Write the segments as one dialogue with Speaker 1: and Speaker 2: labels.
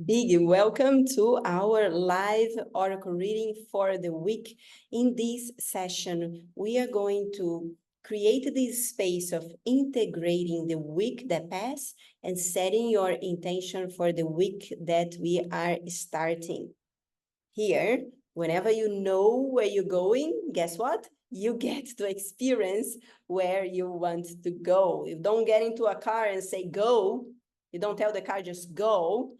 Speaker 1: Big welcome to our live oracle reading for the week. In this session, we are going to create this space of integrating the week that passed and setting your intention for the week that we are starting. Here, whenever you know where you're going, guess what? You get to experience where you want to go. You don't get into a car and say, go. You don't tell the car, just go.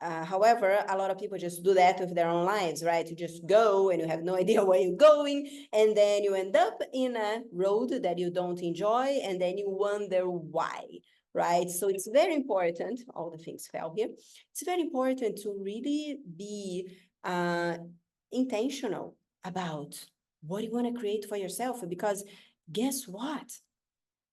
Speaker 1: However, a lot of people just do that with their own lives, right? You just go and you have no idea where you're going. And then you end up in a road that you don't enjoy. And then you wonder why, right? So it's very important. All the things fell here. It's very important to really be intentional about what you want to create for yourself. Because guess what?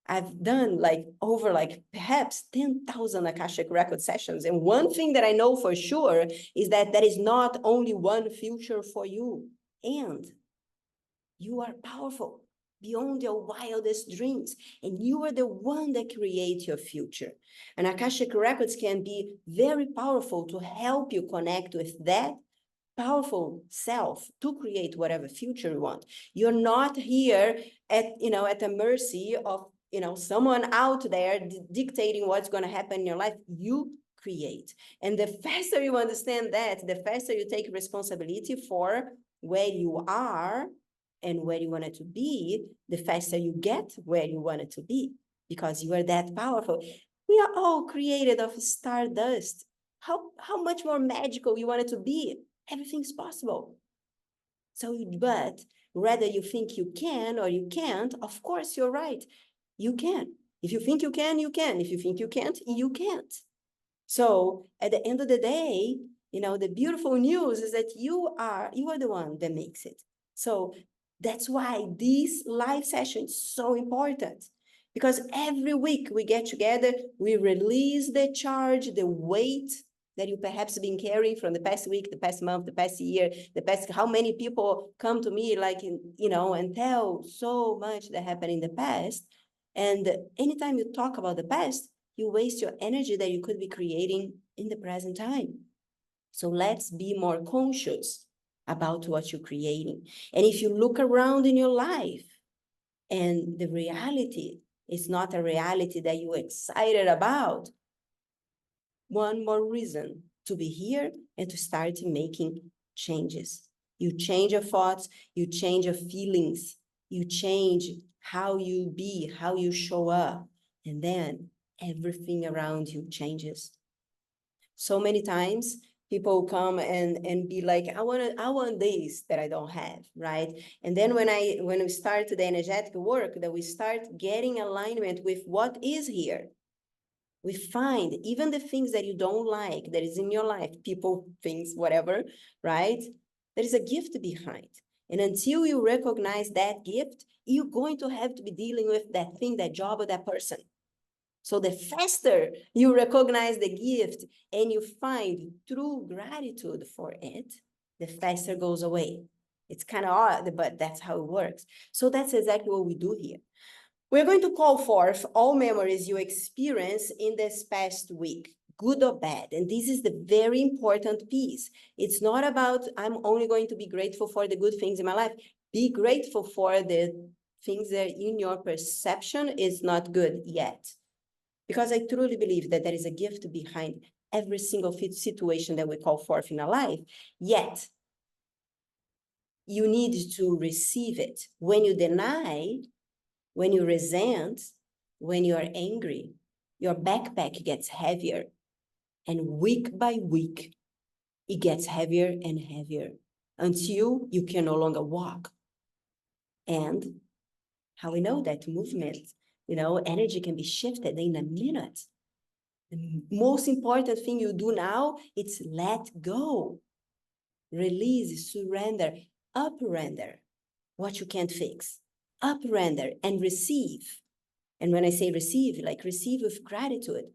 Speaker 1: I've done over perhaps 10,000 Akashic record sessions. And one thing that I know for sure is that there is not only one future for you. And you are powerful beyond your wildest dreams. And you are the one that creates your future. And Akashic records can be very powerful to help you connect with that powerful self to create whatever future you want. You're not here at the mercy of someone out there dictating what's going to happen in your life. You create. And the faster you understand that, the faster you take responsibility for where you are and where you want it to be, the faster you get where you want it to be, because you are that powerful. We are all created of stardust. How much more magical you want it to be? Everything's possible. So, but whether you think you can or you can't, of course, you're right. You can. If you think you can, you can. If you think you can't, you can't. So at the end of the day, the beautiful news is that you are the one that makes it. So that's why this live session is so important. Because every week we get together, we release the charge, the weight that you perhaps been carrying from the past week, the past month, the past year, how many people come to me and tell so much that happened in the past. And anytime you talk about the past, you waste your energy that you could be creating in the present time. So let's be more conscious about what you're creating. And if you look around in your life and the reality is not a reality that you're excited about, one more reason to be here and to start making changes. You change your thoughts, you change your feelings, you change how you be, how you show up, and then everything around you changes. So many times people come and be like, I want this that I don't have, right? And then when we start the energetic work, that we start getting alignment with what is here, we find even the things that you don't like, that is in your life, people, things, whatever, right? There is a gift behind. And until you recognize that gift, you're going to have to be dealing with that thing, that job, or that person. So the faster you recognize the gift and you find true gratitude for it, the faster it goes away. It's kind of odd, but that's how it works. So that's exactly what we do here. We're going to call forth all memories you experience in this past week, good or bad. And this is the very important piece. It's not about, I'm only going to be grateful for the good things in my life. Be grateful for the things that in your perception is not good yet. Because I truly believe that there is a gift behind every single situation that we call forth in our life. Yet, you need to receive it. When you deny, when you resent, when you are angry, your backpack gets heavier. And week by week, it gets heavier and heavier until you can no longer walk. And how we know that movement, energy can be shifted in a minute. The most important thing you do now, it's let go. Release, surrender, uprender what you can't fix. Uprender and receive. And when I say receive, receive with gratitude.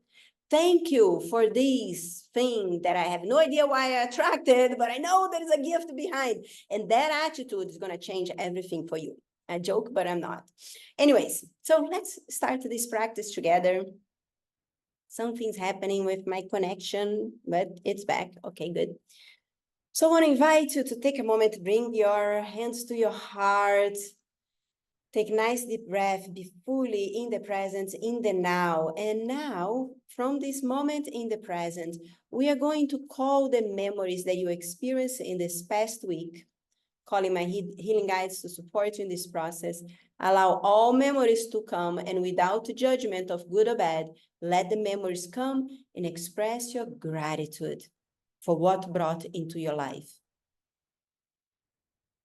Speaker 1: Thank you for this thing that I have no idea why I attracted, but I know there is a gift behind. And that attitude is going to change everything for you. I joke, but I'm not. Anyways, so let's start this practice together. Something's happening with my connection, but it's back. Okay, good. So I want to invite you to take a moment, bring your hands to your heart, take a nice deep breath, be fully in the present, in the now. And now, from this moment in the present, we are going to call the memories that you experienced in this past week, calling my healing guides to support you in this process. Allow all memories to come, and without judgment of good or bad, let the memories come and express your gratitude for what brought into your life.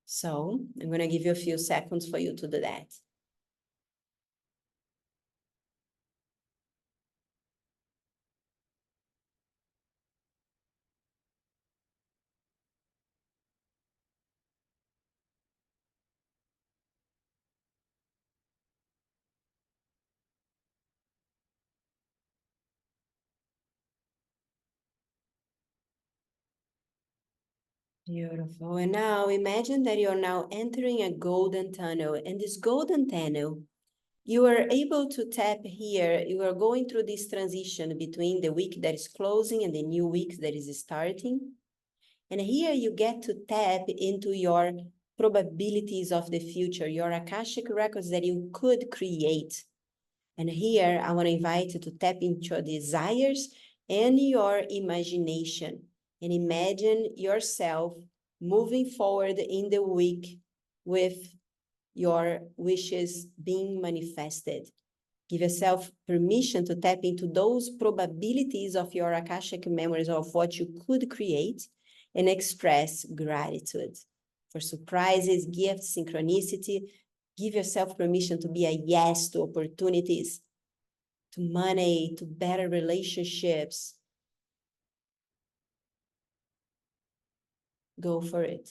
Speaker 1: So I'm going to give you a few seconds for you to do that. Beautiful. And now imagine that you're now entering a golden tunnel. And this golden tunnel, you are able to tap here. You are going through this transition between the week that is closing and the new week that is starting. And here you get to tap into your probabilities of the future, your Akashic records that you could create. And here I want to invite you to tap into your desires and your imagination. And imagine yourself moving forward in the week with your wishes being manifested. Give yourself permission to tap into those probabilities of your Akashic memories of what you could create and express gratitude for surprises, gifts, synchronicity. Give yourself permission to be a yes to opportunities, to money, to better relationships. Go for it.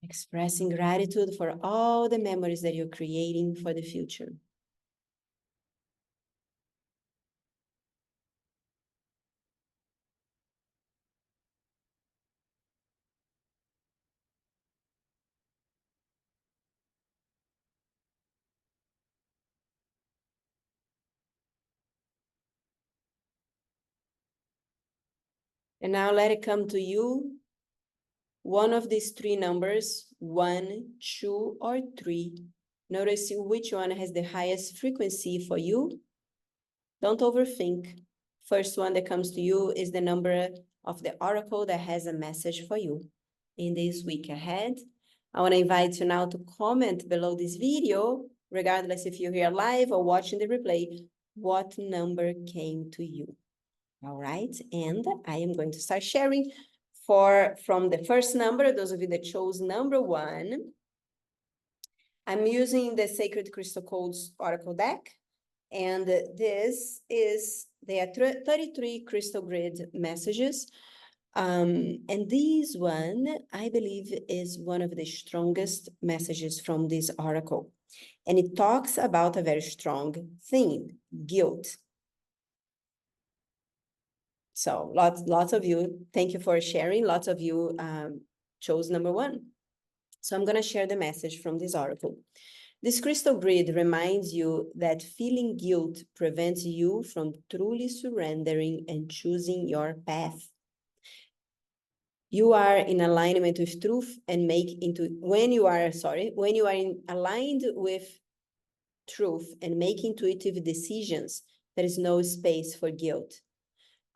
Speaker 1: Expressing gratitude for all the memories that you're creating for the future. And now let it come to you. One of these three numbers, 1, 2, or 3. Notice which one has the highest frequency for you. Don't overthink. First one that comes to you is the number of the oracle that has a message for you in this week ahead. I want to invite you now to comment below this video, regardless if you're here live or watching the replay, what number came to you. All right, and I am going to start sharing from the first number, those of you that chose number 1. I'm using the Sacred Crystal Codes Oracle deck, and this is, there are 33 crystal grid messages. And this one, I believe, is one of the strongest messages from this oracle. And it talks about a very strong theme, guilt. So lots of you, thank you for sharing. Lots of you chose number 1. So I'm going to share the message from this oracle. This crystal grid reminds you that feeling guilt prevents you from truly surrendering and choosing your path. You are in alignment with truth and when you are aligned with truth and make intuitive decisions, there is no space for guilt.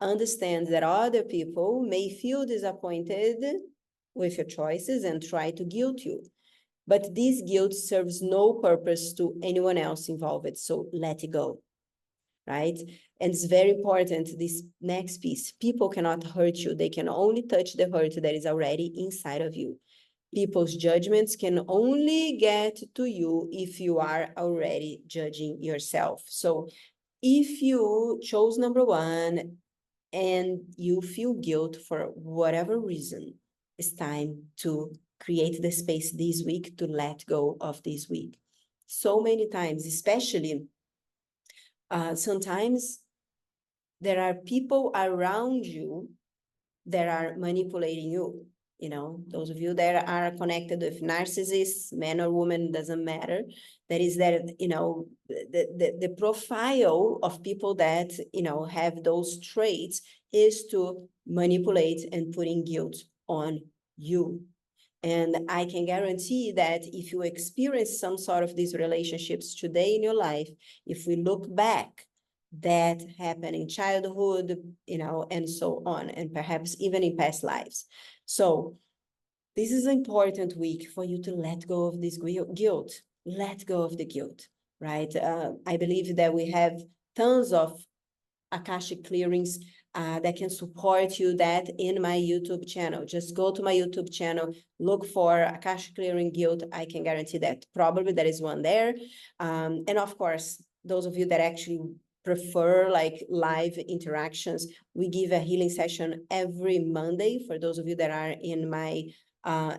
Speaker 1: Understand that other people may feel disappointed with your choices and try to guilt you. But this guilt serves no purpose to anyone else involved, so let it go, right? And it's very important, this next piece. People cannot hurt you. They can only touch the hurt that is already inside of you. People's judgments can only get to you if you are already judging yourself. So if you chose number 1 and you feel guilt for whatever reason, it's time to create the space this week to let go of this week. So many times, especially sometimes there are people around you that are manipulating you. those of you that are connected with narcissists, man or woman, doesn't matter. That is that, the profile of people that, have those traits is to manipulate and putting guilt on you. And I can guarantee that if you experience some sort of these relationships today in your life, if we look back, that happened in childhood, and so on, and perhaps even in past lives. So this is an important week for you to let go of this guilt. Let go of the guilt, right? I believe that we have tons of Akashic clearings that can support you that in my YouTube channel. Just go to my YouTube channel, look for Akashic clearing guilt. I can guarantee that probably there is one there. And of course, those of you that actually prefer like live interactions, we give a healing session every Monday for those of you that are in my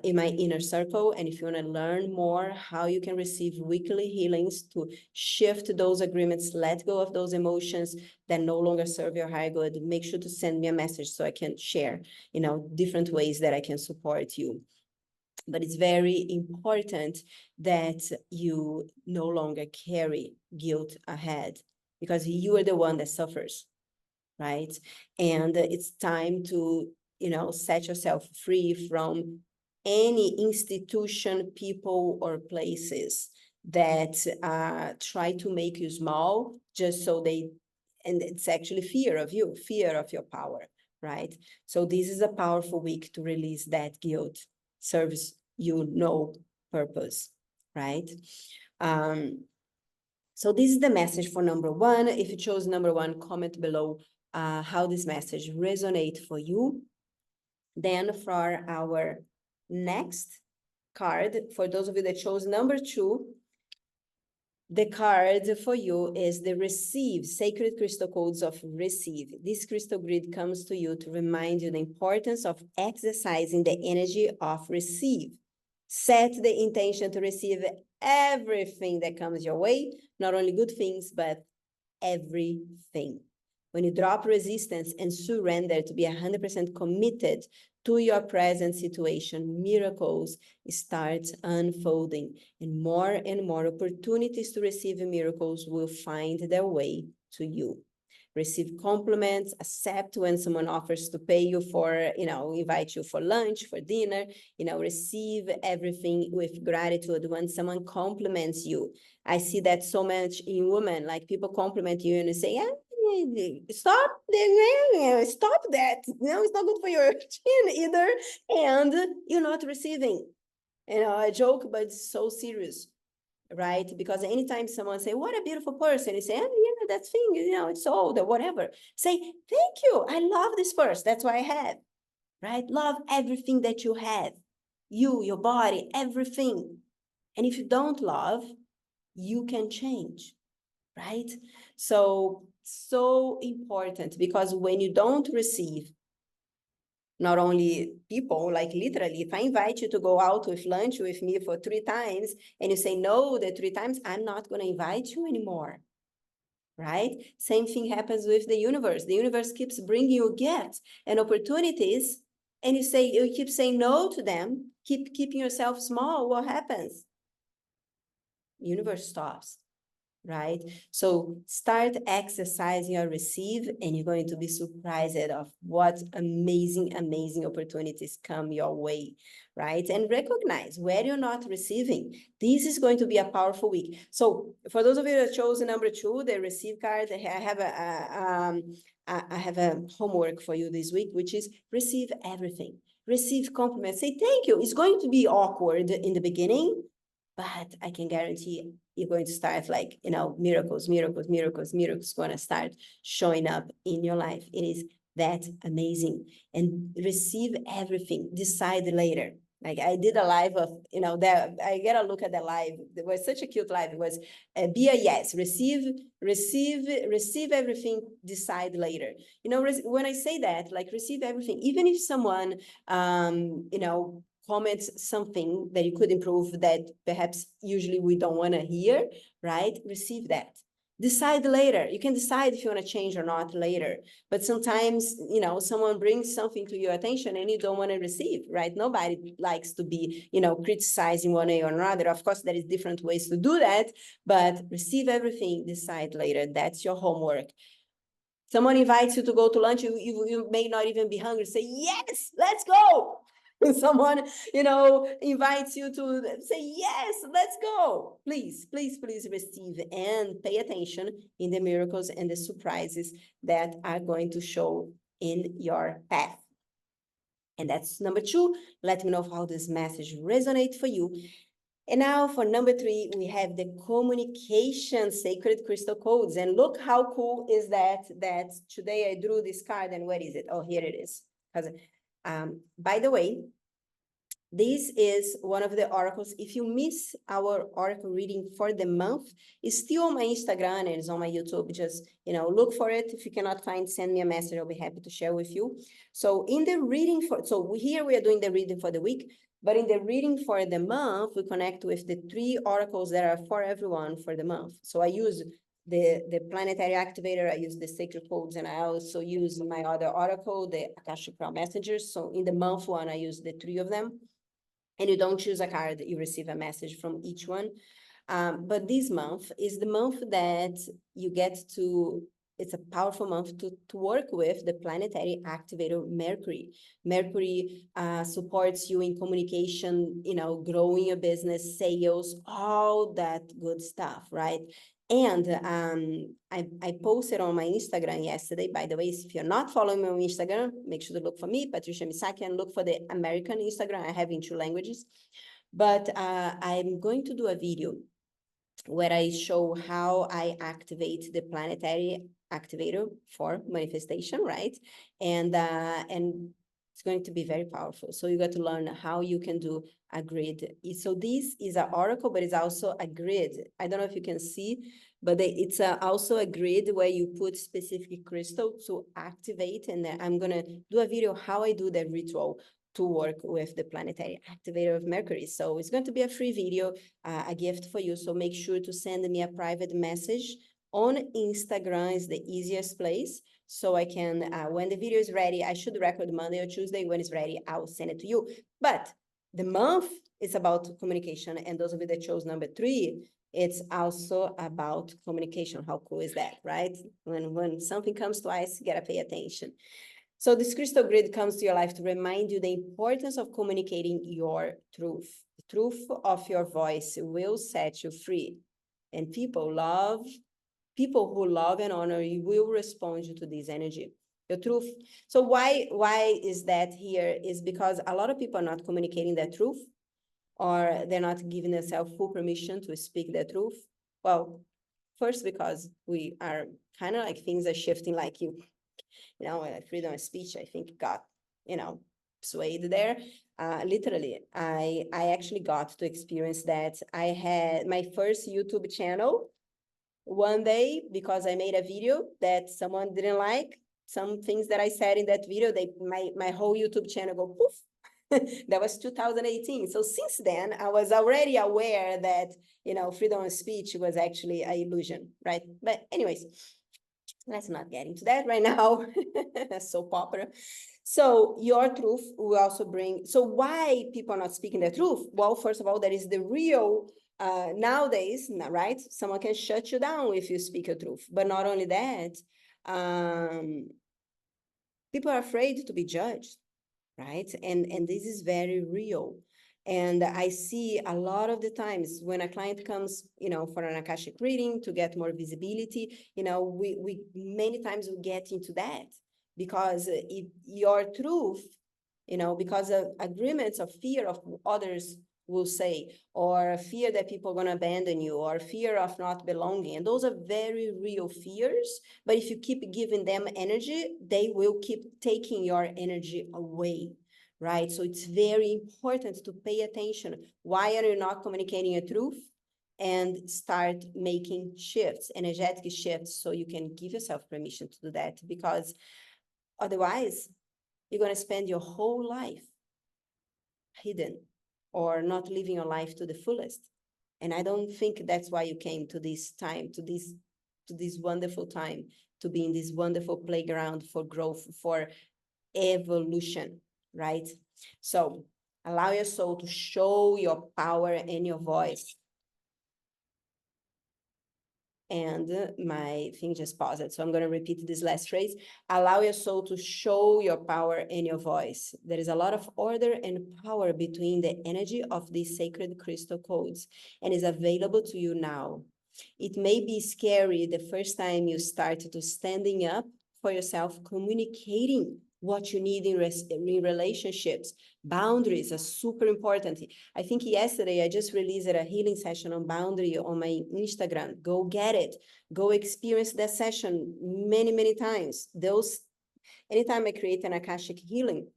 Speaker 1: inner circle. And if you want to learn more how you can receive weekly healings to shift those agreements, let go of those emotions that no longer serve your higher good, make sure to send me a message so I can share, different ways that I can support you. But it's very important that you no longer carry guilt ahead, because you are the one that suffers, right? And it's time to, set yourself free from any institution, people, or places that try to make you small just so and it's actually fear of you, fear of your power, right? So this is a powerful week to release that guilt. Serves you no purpose, right? So this is the message for number one. If you chose number one, comment below how this message resonates for you. Then for our next card, for those of you that chose number two, the card for you is the Receive, Sacred Crystal Codes of Receive. This crystal grid comes to you to remind you the importance of exercising the energy of receive. Set the intention to receive everything that comes your way, not only good things, but everything. When you drop resistance and surrender to be 100% committed to your present situation, miracles start unfolding, and more opportunities to receive miracles will find their way to you. Receive compliments, accept when someone offers to pay you for, invite you for lunch, for dinner, receive everything with gratitude when someone compliments you. I see that so much in women, like people compliment you and you say, stop that. It's not good for your chin either. And you're not receiving, a joke, but it's so serious. Right? Because anytime someone say, what a beautiful person, you say, yeah, that thing, it's old or whatever. Say, thank you. I love this purse. That's what I have. Right? Love everything that you have. You, your body, everything. And if you don't love, you can change. Right? So important, because when you don't receive, not only people, like literally, if I invite you to go out with lunch with me for 3 times and you say no the 3 times, I'm not going to invite you anymore, right? Same thing happens with the universe. The universe keeps bringing you gifts and opportunities, and you keep saying no to them, keep keeping yourself small. What happens? Universe stops. Right? So start exercising your receive, and you're going to be surprised of what amazing opportunities come your way, right? And recognize where you're not receiving. This is going to be a powerful week. So for those of you that chose number 2, the receive card, I have a homework for you this week, which is receive everything. Receive compliments. Say thank you. It's going to be awkward in the beginning, but I can guarantee you're going to start like, miracles going to start showing up in your life. It is that amazing. And receive everything. Decide later. Like I did a live of, that I get a look at the live. It was such a cute live. It was be a yes, receive everything, decide later. When I say that, like receive everything, even if someone, comments something that you could improve that perhaps usually we don't want to hear, right? Receive that. Decide later. You can decide if you want to change or not later. But sometimes, someone brings something to your attention and you don't want to receive, right? Nobody likes to be, criticizing one way or another. Of course, there is different ways to do that, but receive everything, decide later. That's your homework. Someone invites you to go to lunch, you may not even be hungry. Say, yes, let's go. Someone, invites you to say, yes, let's go. Please, please, please receive and pay attention in the miracles and the surprises that are going to show in your path. And that's number 2. Let me know how this message resonates for you. And now for number 3, we have the communication sacred crystal codes. And look how cool is that today I drew this card, and where is it? Oh, here it is. By the way, this is one of the oracles. If you miss our oracle reading for the month, it's still on my Instagram and it's on my YouTube. Just, look for it. If you cannot find, send me a message. I'll be happy to share with you. So in the reading here we are doing the reading for the week, but in the reading for the month, we connect with the 3 oracles that are for everyone for the month. So I use the planetary activator, I use the sacred codes, and I also use my other oracle, the Akashic messengers. So in the month one, I use the 3 of them. And you don't choose a card, you receive a message from each one. But this month is the month that you get to, it's a powerful month to work with the planetary activator Mercury. Mercury supports you in communication, growing your business, sales, all that good stuff, right? And I posted on my Instagram yesterday, by the way, if you're not following me on Instagram, make sure to look for me, Patricia Misaki, and look for the American Instagram. I have in 2 languages. But I'm going to do a video where I show how I activate the planetary activator for manifestation, right? And it's going to be very powerful. So you got to learn how you can do a grid. So this is an oracle, but it's also a grid. I don't know if you can see, but it's also a grid where you put specific crystal to activate. And I'm going to do a video how I do the ritual to work with the planetary activator of Mercury. So it's going to be a free video, a gift for you. So make sure to send me a private message on Instagram is the easiest place. So I can, when the video is ready, I should record Monday or Tuesday. When it's ready, I'll send it to you. But the month is about communication. And those of you that chose number 3, it's also about communication. How cool is that, right? When something comes twice, you gotta pay attention. So this crystal grid comes to your life to remind you the importance of communicating your truth. The truth of your voice will set you free. And people who love and honor you will respond to this energy. The truth. So why is that here? Is because a lot of people are not communicating their truth, or they're not giving themselves full permission to speak their truth. Well, first, because we are kind of like things are shifting, like freedom of speech, I think got, swayed there. Literally, I actually got to experience that. I had my first YouTube channel one day because I made a video that someone didn't like some things that I said in that video. My whole YouTube channel go poof. That was 2018. So since then, I was already aware that, freedom of speech was actually an illusion, right? But anyways, let's not get into that right now. That's so popular. So your truth will also bring, so why people are not speaking the truth? Well, first of all, there is the real, nowadays, right? Someone can shut you down if you speak your truth. But not only that, people are afraid to be judged, right? And this is very real. And I see a lot of the times when a client comes, for an Akashic reading to get more visibility, we many times we get into that because your truth, because of agreements of fear of others will say, or fear that people are going to abandon you, or fear of not belonging. And those are very real fears. But if you keep giving them energy, they will keep taking your energy away. Right? So it's very important to pay attention. Why are you not communicating your truth? And start making shifts, energetic shifts, so you can give yourself permission to do that. Because otherwise, you're going to spend your whole life hidden or not living your life to the fullest. And I don't think that's why you came to this time, to this to this wonderful time, to be in this wonderful playground for growth, for evolution, right? So allow your soul to show your power and your voice. And my thing just paused. So I'm going to repeat this last phrase. Allow your soul to show your power and your voice. There is a lot of order and power between the energy of these sacred crystal codes and is available to you now. It may be scary the first time you start to standing up for yourself, communicating what you need in relationships. Boundaries are super important. I think yesterday I just released a healing session on boundary on my Instagram. Go get it. Go experience that session many, many times. Anytime I create an Akashic healing,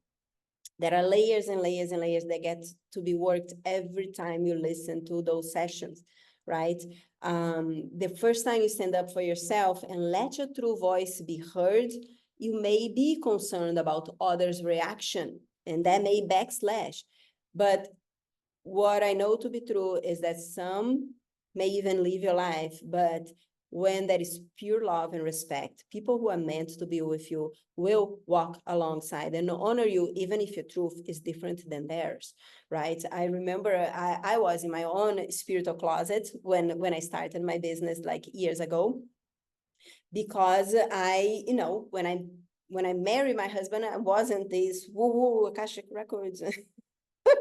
Speaker 1: there are layers and layers and layers that get to be worked every time you listen to those sessions, right? The first time you stand up for yourself and let your true voice be heard, you may be concerned about others' reaction, and that may backslash. But what I know to be true is that some may even leave your life, but when there is pure love and respect, people who are meant to be with you will walk alongside and honor you, even if your truth is different than theirs, right? I remember I was in my own spiritual closet when I started my business like years ago, because when I married my husband, I wasn't this woo-woo Akashic Records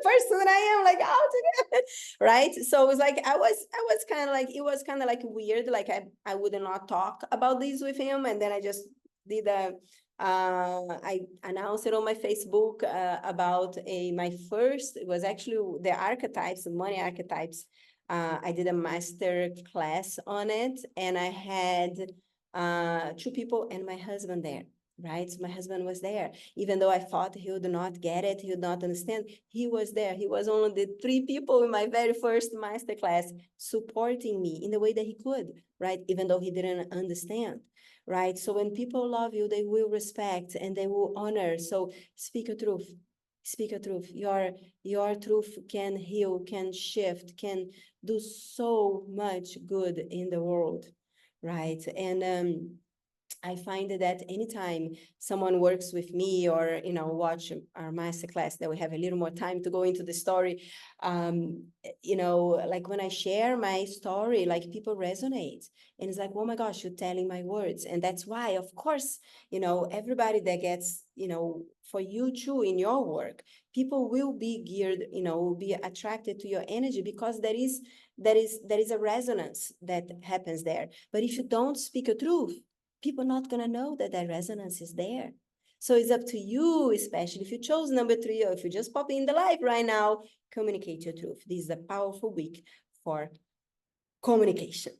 Speaker 1: person that I am, like out together, right? So it was like I was kind of like, it was kind of like weird, like I would not talk about this with him, and then I just did I announced it on my Facebook about my first, it was actually the archetypes, money archetypes. I did a master class on it, and I had two people and my husband there, right? So my husband was there. Even though I thought he would not get it, he would not understand, he was there. He was one of the three people in my very first masterclass supporting me in the way that he could, right? Even though he didn't understand, right? So when people love you, they will respect and they will honor. So speak your truth. Speak your truth. Your truth can heal, can shift, can do so much good in the world, right? And I find that anytime someone works with me or, watch our masterclass, that we have a little more time to go into the story, like when I share my story, like people resonate, and it's like, oh my gosh, you're telling my words. And that's why, of course, everybody that gets, for you too, in your work, people will be geared, will be attracted to your energy, because there is a resonance that happens there. But if you don't speak a truth, people are not going to know that resonance is there. So it's up to you, especially if you chose number 3, or if you just pop in the live right now, communicate your truth. This is a powerful week for communication.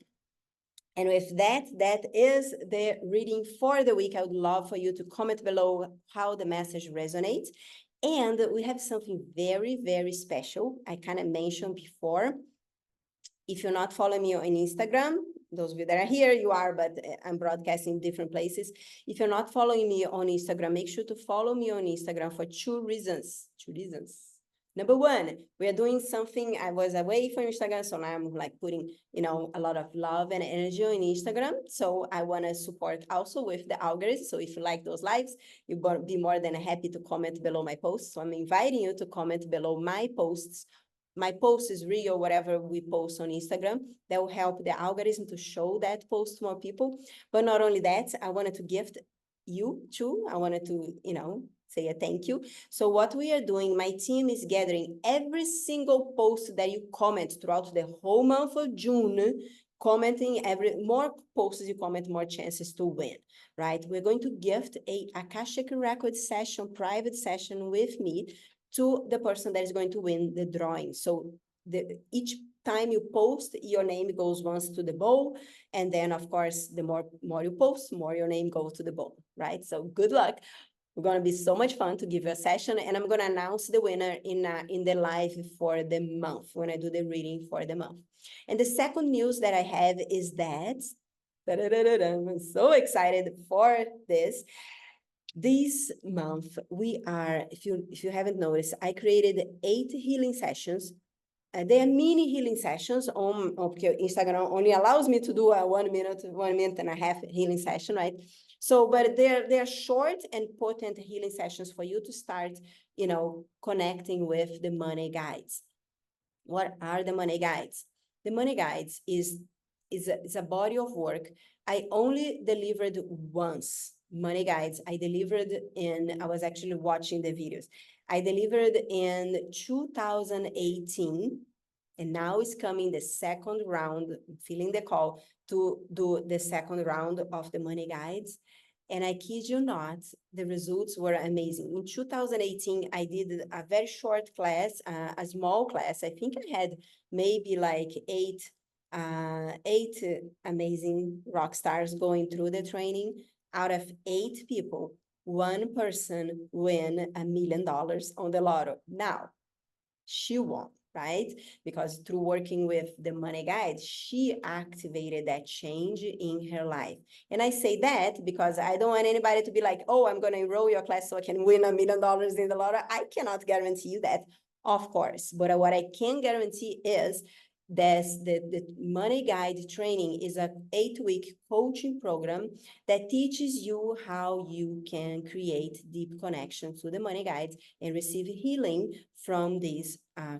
Speaker 1: And with that is the reading for the week. I would love for you to comment below how the message resonates. And we have something very, very special. I kind of mentioned before. If you're not following me on Instagram, those of you that are here, you are, but I'm broadcasting different places. If you're not following me on Instagram, make sure to follow me on Instagram for two reasons. Number one, we are doing something. I was away from Instagram, so now I'm like putting, a lot of love and energy on Instagram. So I want to support also with the algorithm. So if you like those lives, you'll be more than happy to comment below my posts. So I'm inviting you to comment below my posts. My post is real, whatever we post on Instagram, that will help the algorithm to show that post to more people. But not only that, I wanted to gift you too. I wanted to, say a thank you. So what we are doing, my team is gathering every single post that you comment throughout the whole month of June, commenting more posts you comment, more chances to win, right? We're going to gift a Akashic Record session, private session with me, to the person that is going to win the drawing. So each time you post, your name goes once to the bowl. And then, of course, the more you post, more your name goes to the bowl, right? So good luck. We're going to be so much fun to give you a session. And I'm going to announce the winner in the live for the month, when I do the reading for the month. And the second news that I have is that, I'm so excited for this. This month, we are, if you haven't noticed, I created 8 healing sessions they are mini healing sessions okay, Instagram only allows me to do a 1 minute and a half healing session, right? So, but they're short and potent healing sessions for you to start, connecting with the money guides. What are the money guides? The money guides is a body of work. I only delivered once money guides. I was actually watching the videos. I delivered in 2018, and now is coming the second round, feeling the call to do the second round of the money guides. And I kid you not, the results were amazing. In 2018, I did a very short class, a small class. I think I had maybe like eight amazing rock stars going through the training. Out of 8 people, one person win $1 million on the lotto. Now, she won, right? Because through working with the money guide, she activated that change in her life. And I say that because I don't want anybody to be like, oh, I'm going to enroll your class so I can win $1 million in the lotto. I cannot guarantee you that, of course. But what I can guarantee is the money guide training is an 8-week coaching program that teaches you how you can create deep connection to the money guides and receive healing from this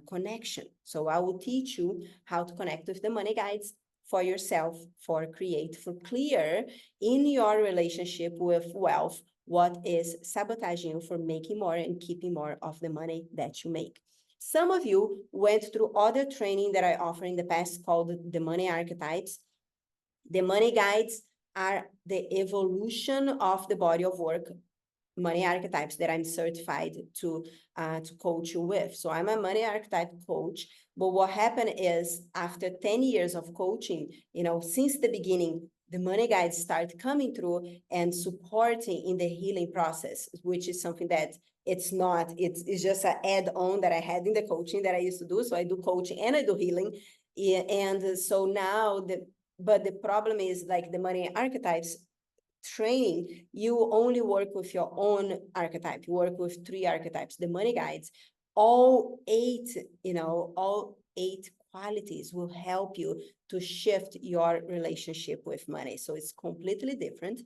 Speaker 1: connection. So I will teach you how to connect with the money guides for yourself, for clear in your relationship with wealth, what is sabotaging you for making more and keeping more of the money that you make. Some of you went through other training that I offer in the past called the money archetypes. The money guides are the evolution of the body of work money archetypes that I'm certified to coach you with. So I'm a money archetype coach, but what happened is after 10 years of coaching, since the beginning, the money guides start coming through and supporting in the healing process, which is something that it's just an add-on that I had in the coaching that I used to do. So I do coaching and I do healing. And so now but the problem is like the money archetypes training, you only work with your own archetype. You work with 3 archetypes. The money guides, all 8 qualities will help you to shift your relationship with money. So it's completely different.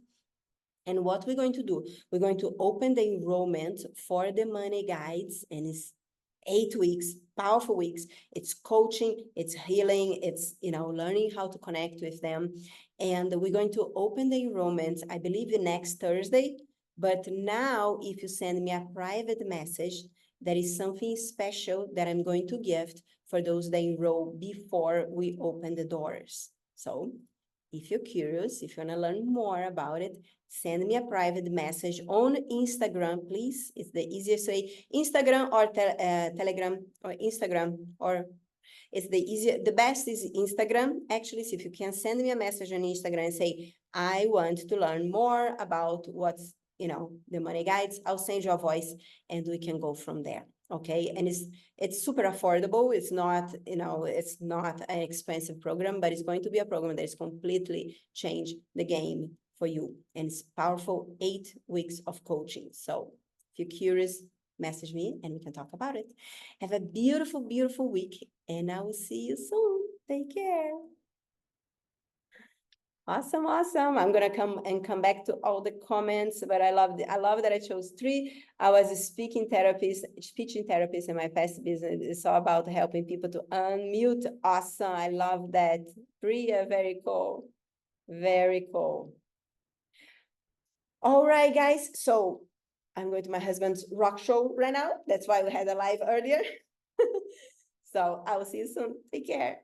Speaker 1: And what we're going to do, we're going to open the enrollment for the money guides, and it's 8 weeks, powerful weeks. It's coaching, it's healing, it's, learning how to connect with them. And we're going to open the enrollment, I believe, next Thursday. But now, if you send me a private message, there is something special that I'm going to gift for those that enroll before we open the doors. So if you're curious, if you want to learn more about it, send me a private message on Instagram, please. It's the easiest way. Instagram or Telegram or Instagram, or it's the best is Instagram. Actually, so if you can send me a message on Instagram and say, I want to learn more about what's, the money guides, I'll send you a voice and we can go from there. Okay. And it's super affordable. It's not, it's not an expensive program, but it's going to be a program that is completely changed the game for you. And it's powerful 8 weeks of coaching. So if you're curious, message me and we can talk about it. Have a beautiful, beautiful week, and I will see you soon. Take care. Awesome, awesome. I'm gonna come back to all the comments, but I love that I chose 3. I was a speaking therapist in my past business. It's all about helping people to unmute. Awesome. I love that. 3 are very cool. Very cool. All right, guys. So I'm going to my husband's rock show right now. That's why we had a live earlier. So I will see you soon. Take care.